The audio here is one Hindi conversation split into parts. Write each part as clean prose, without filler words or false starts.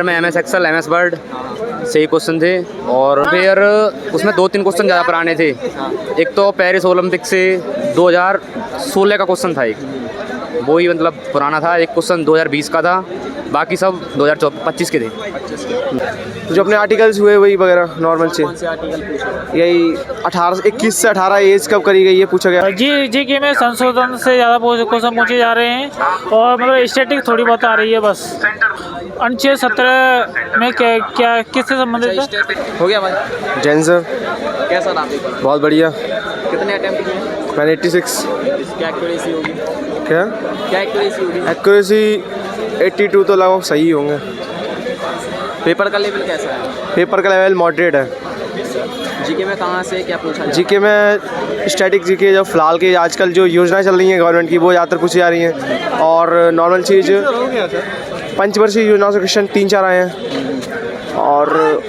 में MS एक्सेल MS वर्ड से ही क्वेश्चन थे और फिर उसमें 2-3 क्वेश्चन ज़्यादा पुराने थे। एक तो पेरिस ओलंपिक से 2016 का क्वेश्चन था, एक वो ही मतलब पुराना था। एक क्वेश्चन 2020 का था, बाकी सब 2025 के थे। जो अपने आर्टिकल्स हुए वही वगैरह नॉर्मल से, यही 21 से 18 एज कब करी गई ये पूछा गया। जी के में संशोधन से ज़्यादा क्वेश्चन पूछे जा रहे हैं और मतलब स्टैटिक थोड़ी बहुत आ रही है बस। अनुच्छेद 17 में क्या किससे संबंधित है? हो गया भाई। जैन सर कैसा रहा पेपर? बहुत बढ़िया। कितने अटेम्प्ट किए? मैंने 86। क्या एक्यूरेसी होगी? क्या एक्यूरेसी होगी? एक्यूरेसी 82 तो लगभग सही होंगे। पेपर का लेवल कैसा है? पेपर का लेवल मॉडरेट है। जीके में कहाँ से क्या पूछा जाता है? जीके में स्टैटिक जीके जो फिलहाल के आजकल जो योजनाएं चल रही हैं गवर्नमेंट की वो ज़्यादातर पूछी जा रही हैं और नॉर्मल चीज़ पंचवर्षीय योजनाओं से क्वेश्चन 3-4 आए हैं और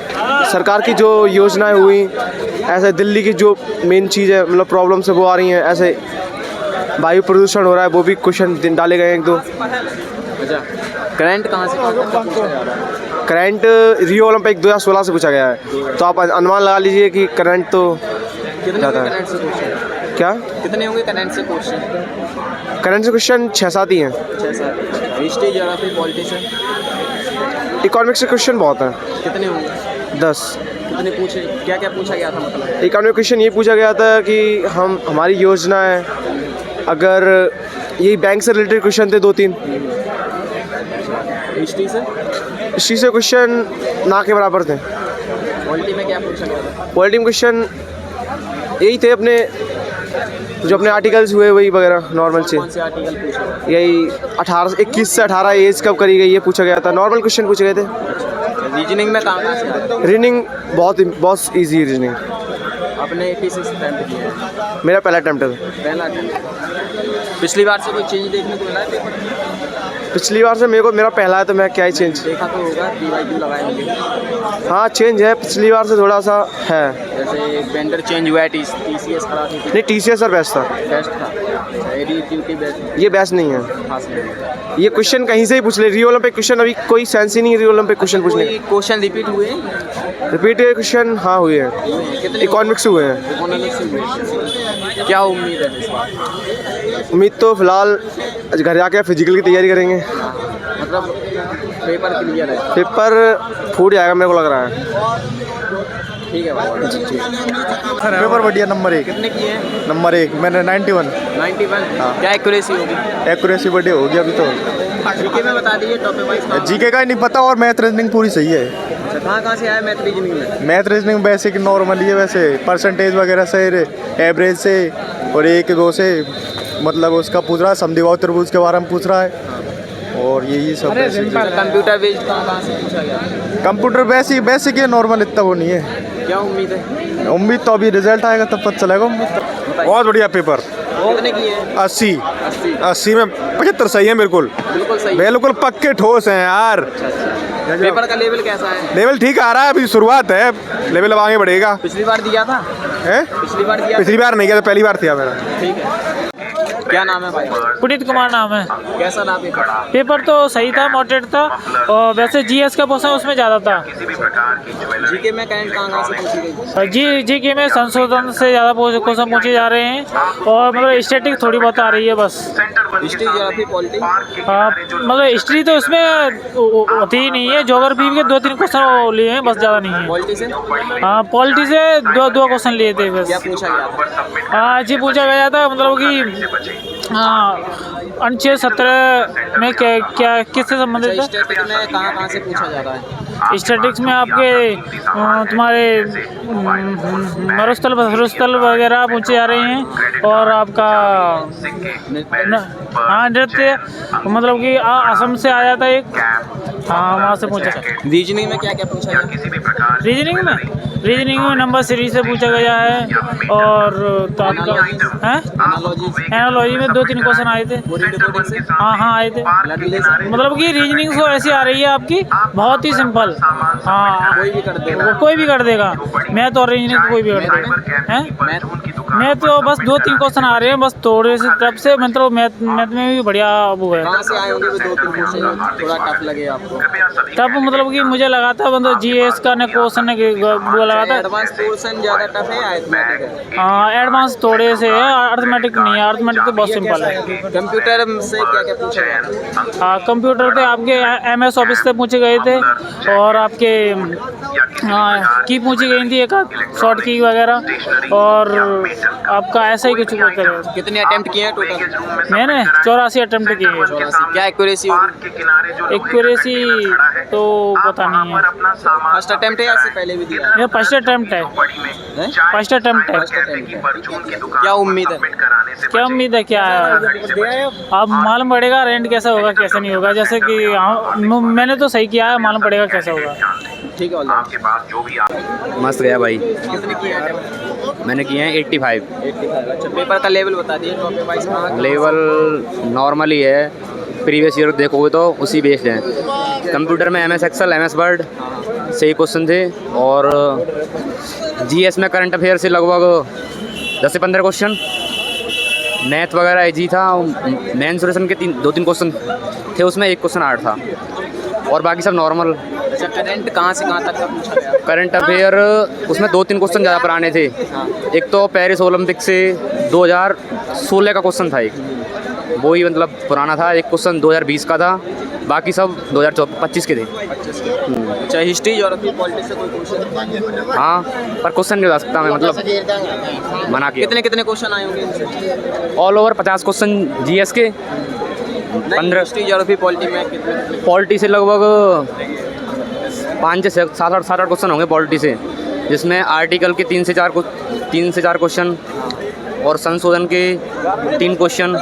सरकार की जो योजनाएं हुई ऐसे दिल्ली की जो मेन चीज़ है मतलब प्रॉब्लम्स है वो आ रही हैं। ऐसे वायु प्रदूषण हो रहा है वो भी क्वेश्चन डाले गए हैं 1-2। अच्छा, करंट कहाँ से पूछा जा रहा है? करंट रियो ओलंपिक 2016 से पूछा गया है, तो आप अनुमान लगा लीजिए कि करंट तो कितने ज़्यादा होंगे है। करंट से क्वेश्चन? क्या कितने होंगे करंट से क्वेश्चन? करंट से क्वेश्चन 6-7 ही हैं। 6-7। History, geography, politician? इकोनॉमिक्स से क्वेश्चन बहुत हैं, कितने होंगे? 10। कितने पूछे? क्या क्या पूछा गया था मतलब? इकोनॉमिक क्वेश्चन ये पूछा गया था कि हमारी योजना है, अगर यही बैंक से रिलेटेड क्वेश्चन थे 2-3। हिस्ट्री से? हिस्ट्री से क्वेश्चन ना के बराबर थे। पॉलिटी में क्या पूछा गया था? पॉलिटी में क्वेश्चन यही थे अपने जो अपने आर्टिकल्स हुए वही वगैरह नॉर्मल से, कौन से आर्टिकल पूछा? यही 21 से 18 एज कब करी गई ये पूछा गया था। नॉर्मल क्वेश्चन पूछे गए थे। रीजनिंग में कहाँ से आया? रीजनिंग बहुत ईजी है रीजनिंग। आपने 86 अटेम्प्ट किया है? मेरा पहला अटैम्प्ट है। पहला अटेम्प्ट। पिछली बार से कोई चेंज देखने को मिला है पेपर में? पिछली बार से मेरा पहला है तो मैं क्या ही चेंज। देखा तो होगा PYQ लगाए होंगे। हाँ चेंज है, पिछली बार से थोड़ा सा है। जैसे वेंडर चेंज हुआ है, TCS करा थी? नहीं TCS सर बेस्ट था। बेस्ट था। ADQT best? ये बेस्ट नहीं है। खास नहीं। ये क्वेश्चन कहीं से ही पूछ ले। रियो ओलंपिक क्वेश्चन अभी कोई सेंस ही नहीं है रियो ओलंपिक क्वेश्चन पूछने कोई क्वेश्चन रिपीट हुए? रिपीट क्वेश्चन हाँ हुए हैं, कितने? इकोनॉमिक्स हुए हैं। इकोनॉमिक्स से हुए। क्या उम्मीद है इस बार? उम्मीद तो फिलहाल घर जाके फिजिकल की तैयारी करेंगे। मतलब पेपर क्लियर है? पेपर फूट जाएगा मेरे को लग रहा है। ठीक है भाई। पेपर बढ़िया। नंबर 1। कितने किए हैं? नंबर 1 मैंने 91। 91? हाँ। क्या एक्यूरेसी होगी? एक्यूरेसी बढ़िया होगी अभी तो। जीके में बता दीजिए टॉपिक वाइज। जीके का ही नहीं पता और मैथ रीजनिंग पूरी सही है। अच्छा, कहाँ से आया मैथ रीजनिंग में? मैथ रीजनिंग बेसिक नॉर्मल ही है वैसे, परसेंटेज वगैरह से, एवरेज से और 1-2 से मतलब उसका पूछ रहा है, समद्विबाहु त्रिभुज के बारे में पूछ रहा है और यही सब। कंप्यूटर बेस्ड कहाँ से पूछा गया? कंप्यूटर बेसिक है, नॉर्मल इतना वो नहीं है। क्या उम्मीद है? उम्मीद तो अभी रिजल्ट आएगा तब पता चलेगा। बहुत बढ़िया पेपर। कितने किए हैं? 80 में 75 सही है। बिल्कुल सही। बिल्कुल पक्के ठोस हैं यार। पेपर का लेवल कैसा है? लेवल ठीक आ रहा है, अभी शुरुआत है, लेवल अब आगे बढ़ेगा। पिछली बार दिया था? हैं? पिछली बार नहीं किया था, पहली बार था मेरा। ठीक है। क्या नाम है भाई? पुनीत कुमार नाम है। कैसा रहा पेपर? पेपर तो सही था, मॉडरेट था और वैसे GS का क्वेश्चन उसमें ज़्यादा था। जीके में करंट कहाँ से पूछी गई? जीके में संशोधन से ज़्यादा क्वेश्चन पूछे जा रहे हैं और मतलब स्टैटिक थोड़ी बहुत आ रही है बस। History, geography, polity? मतलब हिस्ट्री तो इसमें होती ही नहीं है। ज्योग्राफी के 2-3 क्वेश्चन लिए हैं बस, ज़्यादा नहीं है। पॉलिटी से? हाँ पॉलिटी से 2 क्वेश्चन लिए थे बस। क्या पूछा गया था? हाँ जी पूछा गया था मतलब कि अनुच्छेद 17 में क्या किससे संबंधित है? स्टैटिक में कहाँ से पूछा जा रहा है? स्टैटिक्स में आपके तुम्हारे मरुस्थल वगैरह पूछे जा रहे हैं और आपका हाँ नृत्य मतलब कि असम से आया था एक, हाँ वहाँ से पूछा। रीजनिंग में क्या क्या पूछा गया? रीजनिंग में नंबर सीरीज से पूछा गया है और तो आपका एनालॉजी में 2-3 क्वेश्चन आए थे। हाँ आए थे। मतलब कि रीजनिंग तो ऐसी आ रही है आपकी बहुत ही सिंपल। सिंपल। हाँ, कोई भी कर देगा। वो कोई भी कर देगा, मैथ और रीजनिंग कोई भी कर देगा। हैं मैथ तो बस 2-3 क्वेश्चन आ रहे हैं बस थोड़े से, तब से मतलब मैथ में भी बढ़िया वो है। कहाँ से आए होंगे वो 2-3 क्वेश्चन थोड़ा टफ लगे आपको? तब मतलब कि मुझे लगा था मतलब जीएस का क्वेश्चन वो लगा था। एडवांस पोर्शन ज़्यादा टफ है या अरिथमेटिक है? हाँ, एडवांस थोड़े से है, अर्थमेटिक नहीं है, अर्थमेटिक तो बहुत सिंपल है। कंप्यूटर से क्या क्या पूछा गया? हाँ, कंप्यूटर पे आपके एमएस ऑफिस से पूछे गए थे, और आपके की पूछी गई थी एक शॉर्ट की वगैरह, और आपका ऐसा ही कुछ होता है। कितने अटेम्प्ट किए हैं टोटल? मैंने 84 अटेम्प्ट किए हैं। 84। क्या एक्यूरेसी होगी? एक्यूरेसी तो पता नहीं है। फर्स्ट अटेम्प्ट है या इससे पहले भी दिया? ये फर्स्ट अटेम्प्ट है, हैं? फर्स्ट अटेम्प्ट है। फर्स्ट अटेम्प्ट है। क्या उम्मीद है? क्या उम्मीद है, क्या है अब मालूम पड़ेगा रेंट कैसा होगा कैसा नहीं होगा। जैसे कि मैंने तो सही किया है, मालूम पड़ेगा कैसा होगा। ठीक है, ऑल राइट। मस्त गया भाई। कितने किए हैं attempt? मैंने किए हैं 85। 85। अच्छा, पेपर का लेवल बता दिए, टॉपिक वाइज कहाँ? लेवल नॉर्मल ही है, प्रीवियस ईयर देखोगे तो उसी बेस्ड है। कंप्यूटर में MS एक्सेल, MS वर्ड से ही क्वेश्चन थे, और GS में करंट अफेयर से लगभग 10 से 15 क्वेश्चन। मैथ वगैरह इजी था, मेंसुरेशन के 2-3 क्वेश्चन थे, उसमें 1 क्वेश्चन हार्ड था, और बाकी सब नॉर्मल। अच्छा, करंट कहाँ से कहाँ तक का पूछा गया? करंट अफेयर उसमें 2-3 क्वेश्चन ज़्यादा पुराने थे। एक तो पेरिस ओलंपिक से 2016 का क्वेश्चन था, एक वो ही मतलब पुराना था। एक क्वेश्चन 2020 का था, बाकी सब 2025 के थे। अच्छा, हिस्ट्री, ज्योग्राफी, पॉलिटिक्स से कोई क्वेश्चन? हाँ, पर क्वेश्चन नहीं बता सकता मैं, मतलब मना किया। कितने कितने क्वेश्चन आए होंगे इनसे? ऑल ओवर 50 क्वेश्चन GS के, 15 हिस्ट्री, ज्योग्राफी, पॉलिटी में कितने? पॉलिटी से लगभग 5 से 7-8 क्वेश्चन होंगे पॉलिटी से, जिसमें आर्टिकल के 3 से 4 क्वेश्चन, और संशोधन के 3 क्वेश्चन।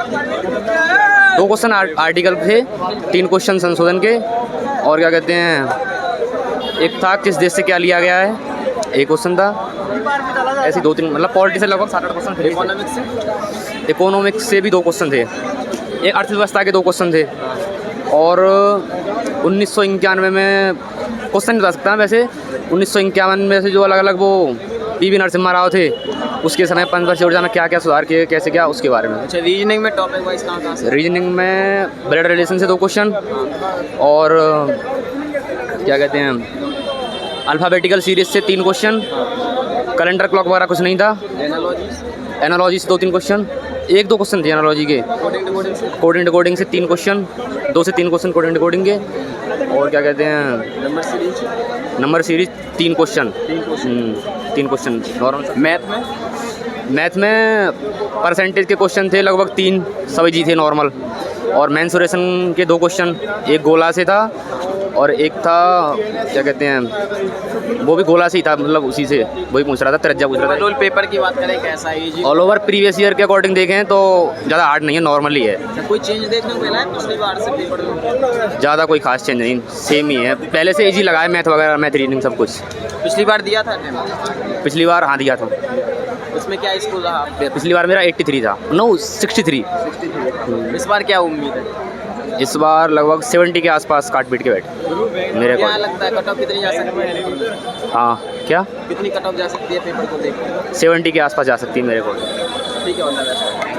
2 क्वेश्चन आर्टिकल थे, 3 क्वेश्चन संशोधन के, और क्या कहते हैं, एक था किस देश से क्या लिया गया है, एक क्वेश्चन था। ऐसे 2-3 मतलब पॉलिटी से लगभग 7-8 क्वेश्चन थे। इकोनॉमिक्स से? इकोनॉमिक्स से भी 2 क्वेश्चन थे, एक अर्थव्यवस्था के 2 क्वेश्चन थे, और 1991 में क्वेश्चन नहीं बता सकता वैसे। 1951 में से जो अलग अलग वो PV नरसिम्हा राव थे, उसके समय पंचवर्षीय योजना में क्या क्या सुधार किए, कैसे क्या, उसके बारे में। अच्छा, रीजनिंग में टॉपिक वाइज कहाँ कहाँ से? रीजनिंग में ब्लड रिलेशन से 2 क्वेश्चन, और क्या कहते हैं, अल्फ़ाबेटिकल सीरीज से 3 क्वेश्चन। कैलेंडर क्लॉक वगैरह कुछ नहीं था। एनालॉजी से 2-3 क्वेश्चन, 1-2 क्वेश्चन थे एनालॉजी के। कोडिंग डिकोडिंग से 3 क्वेश्चन, 2 से 3 क्वेश्चन कोडिंग डिकोडिंग के, और क्या कहते हैं, number series 3 question. 3 question normal. Math में परसेंटेज के क्वेश्चन थे लगभग 3, सब इजी थे नॉर्मल, और मेंसुरेशन के 2 क्वेश्चन, एक गोला से था, और एक था क्या कहते हैं, वो भी गोला से ही था, मतलब उसी से वही पूछ रहा था, त्रिज्या पूछ रहा था। ओवरऑल पेपर की बात करें कैसा है जी? ऑल ओवर प्रीवियस ईयर के अकॉर्डिंग देखें तो ज़्यादा हार्ड नहीं है, नॉर्मल ही है। अच्छा, कोई चेंज देखने को मिला है पिछली बार से पेपर में? ज़्यादा कोई खास चेंज नहीं, सेम ही है, पहले से इजी लगा है मैथ वगैरह, मैथ रीडिंग सब कुछ। पिछली बार दिया था attempt? पिछली बार हाँ दिया था। उसमें क्या स्कोर रहा आपका? पिछली बार मेरा 83 था, 63। इस बार क्या उम्मीद है? इस बार लगभग 70 के आसपास काट पीट के बैठ मेरे क्या को। लगता है कट ऑफ कितनी जा सकती है? हाँ, क्या कितनी कट ऑफ जा सकती है पेपर को देखकर? 70 के आसपास जा सकती है मेरे को। ठीक है, ऑल द बेस्ट।